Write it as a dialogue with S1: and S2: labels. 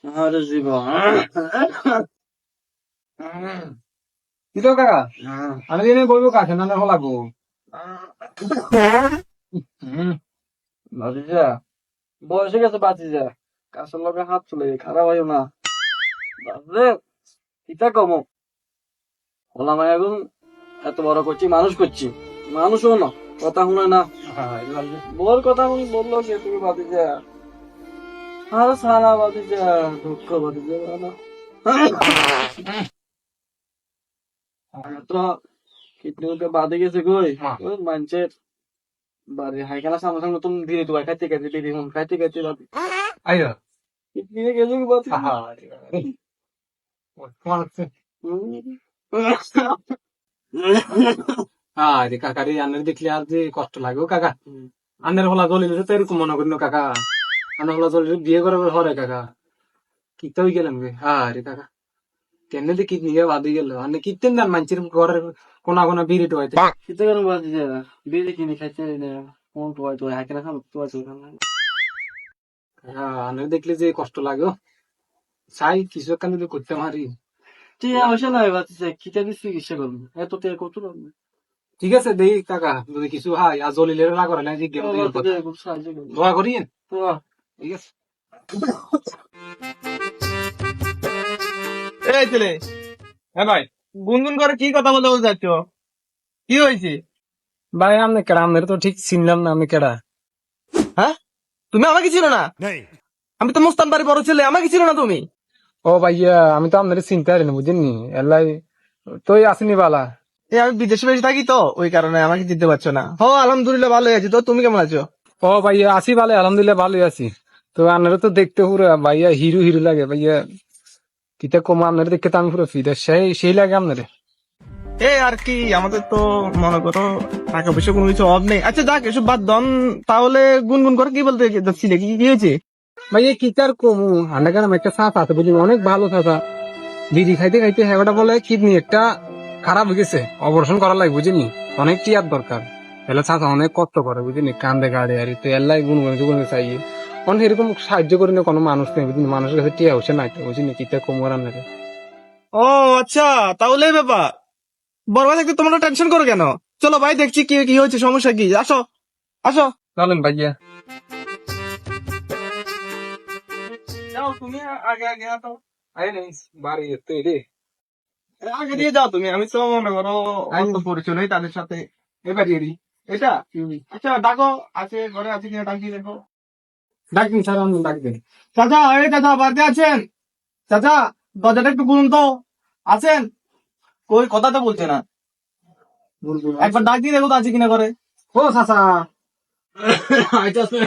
S1: আরে জীবন
S2: কি তো কাকা আমি দিনে বলবো কাছে না লাগবো
S1: ভাতিজা বয়সে গেছে বাতিজা কাছের লগে হাত চলে খারাপ হয় না বাজে ইটা কমো হলাম এখন এত বড় করছি মানুষও না কথা শুনে না বল কথা শুনি বললো কে তুমি বাতিজা আরে সারা বাতিজা দুঃখ বাতিজা না তো কিডনিতে বাদে গেছে কই ওই মানুষের বাড়ি হাইখানা সামনে সামনে তুমি দিয়ে তোমার খাইতে খাইতে দিদি মন খাইতে খাইতে বাতি
S2: আইয়া
S1: কিডনিতে গেছে কি বাতি
S2: আরে কাকা রে আন্নের দেখলে আর যে কষ্ট লাগে কাকা আন্নের হলা দলিল তো এরকম মনে করি না কাকা আন্নের হলা দলিল বিয়ে করার হরে কাকা কি তো গেলাম গে আরে কাকা কেন যে কিডনি বাদে গেল আন্নে কিতেন দান মানুষের ঘরের কোনা কোনা বিড়ি টোয়াইতে
S1: কিতে কেন বাতি যা বিড়ি কিনে খাইতে না কোন তোয়াই তোয়াই হাইখানা খাম তোয়াই তোয়াই
S2: আন্নের দেখলে যে কষ্ট লাগে চাই কিছু একটা যদি করতে পারি
S1: ঠিক আছে না বাতি যা কিটা দিয়ে চিকিৎসা করবো এত তে কত লাগবে
S2: ঠিক আছে দেই কাকা যদি কিছু হয় আর জলিলের না করে না যে
S1: খুব সাহায্য করবো
S2: দোয়া করিয়েন
S1: তো
S2: ঠিক আছে
S3: এই ছেলে, হ্যাঁ ভাই, গুনগুন করে কি কথা বলতে বলতে যাচ্ছ? কি হয়েছে?
S2: ভাই আপনি কেডা আপনার তো ঠিক চিনলাম না আপনি কেডা
S3: হ্যাঁ, তুমি আমাকে ছিল না? আমি তো মুস্তান বাড়ি বড় ছেলে, আমাকে ছিল না তুমি?
S2: ও ভাইয়া আমি তো আপনার চিনতে পারি না বুঝেননি এলাই তুই আসিনি বালা
S3: আমি বিদেশে বেশি থাকি তো, ওই কারণে আমাকে চিনতে পারছো না। হ, আলহামদুলিল্লাহ ভালোই আছি। তো তুমি কেমন আছো?
S2: ও ভাইয়া আসি ভালো আলহামদুলিল্লাহ ভালোই আছি তো আপনারা তো দেখতে পুরো ভাইয়া হিরো হিরো লাগে ভাইয়া কিতা কম আপনারা দেখতে তো আমি পুরো ফিদা সেই লাগে আপনারে
S3: আর কি, আমাদের তো মনে করো টাকা পয়সা কোনো কিছু অভাব নেই। আচ্ছা যাক, এসব বাদ দন। তাহলে গুনগুন করে কি বলতে যাচ্ছিলে, কি হয়েছে?
S2: ভাইয়া কিতার কমু আন্ডা গ্রামে একটা চাচা আছে বুঝলি অনেক ভালো চাচা বিড়ি খাইতে খাইতে হ্যাঁ বলে কিডনি একটা খারাপ হয়ে গেছে অপারেশন করা লাগে বুঝিনি অনেক টিয়ার দরকার এলা চাচা অনেক কষ্ট করে বুঝিনি কান্দে গাড়ি আর তো এলাই গুণ চাই অনেক এরকম সাহায্য করি না কোনো মানুষ নেই বুঝলি মানুষের কাছে টিয়া হচ্ছে না বুঝিনি কিতা কমু আর আপনাকে
S3: ও আচ্ছা, তাহলে এই ব্যাপার। বড় ভাই থাকতে তোমরা টেনশন করো কেন? চলো ভাই, দেখছি কি কি হয়েছে, সমস্যা কি। আসো আসো,
S2: চলেন ভাইয়া
S3: যাও তুমি, আগে আগে আসো।
S2: বাড়ি তো রে
S3: আগে দিয়ে যাও তুমি, আমি তো মনে করো অত পরিচয় নেই তাদের সাথে।
S2: এবারে
S3: এটা আচ্ছা, ডাকো, আছে ঘরে আছে কিনা ডাকি দেখো।
S2: ডাকবেন স্যার আমি ডাকবেন
S3: চাচা, এই চাচা বাড়িতে আছেন? চাচা, দরজাটা একটু খুলুন তো। আছেন? কই, কথা তো বলছে না। একবার ডাক দিয়ে দেখো তো আছে কিনা করে।
S2: ও চাচা আইতাছে